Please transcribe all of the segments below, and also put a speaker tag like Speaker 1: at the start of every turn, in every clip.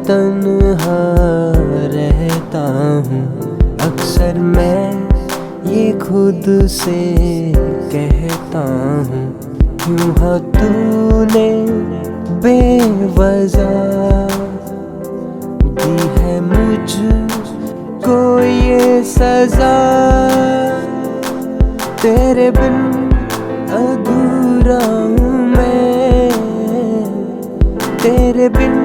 Speaker 1: तन्हा रहता हूँ। अक्सर मैं ये खुद से कहता हूँ, क्यों हाँ तूने बेवजह दी है मुझको ये सजा। तेरे बिन अधूरा हूँ मैं, तेरे बिन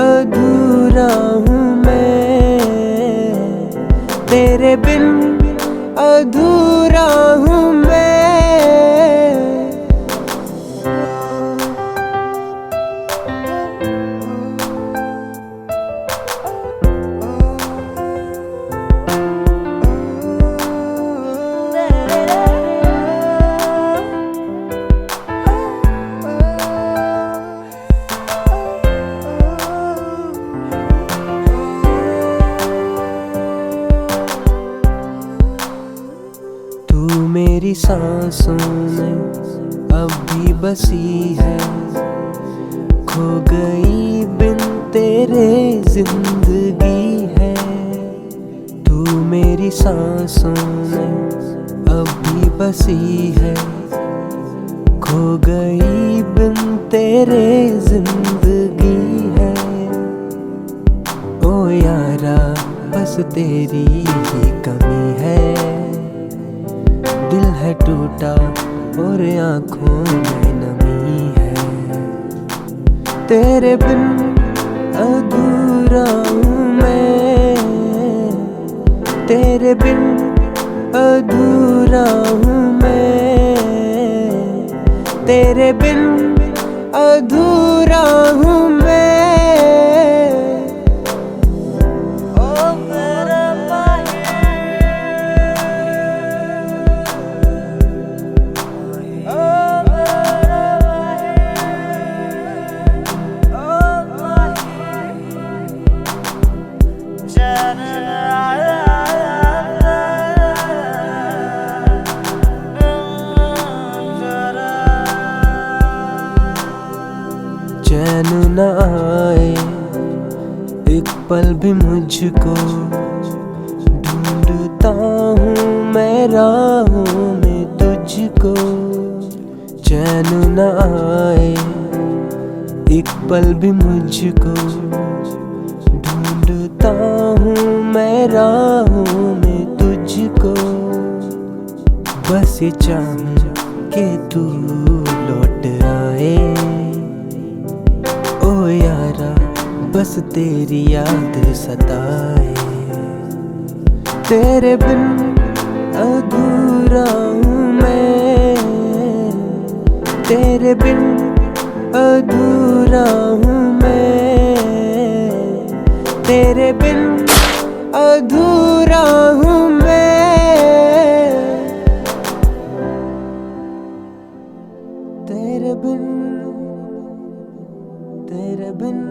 Speaker 1: अधूरा हूँ मैं, तेरे बिन अधूरा हूँ मैं। मेरी सांसों में अब भी बसी है, खो गई बिन तेरे जिंदगी है। तू मेरी सांसों में अब भी बसी है, खो गई बिन तेरे जिंदगी है। ओ यारा बस तेरी ही कमी है, दिल है टूटा और आँखों में नमी है। तेरे बिन अधूरा हूँ मैं, तेरे बिन अधूरा हूँ मैं, तेरे बिन अधूरा हूँ मैं। चैन न आए एक पल भी मुझको, ढूंढता हूँ मैं राहों में तुझको। चैन न आए एक पल भी मुझको, ढूंढता हूँ मैं राहों में तुझको। बस ये चाहूँ कि तू लौट आए, ओ यारा बस तेरी याद सताए। तेरे बिन अधूरा हूँ मैं, तेरे बिन अधूरा हूँ मैं, तेरे बिन अधूरा हूँ मैं। तेरे बिन, तेरे बिन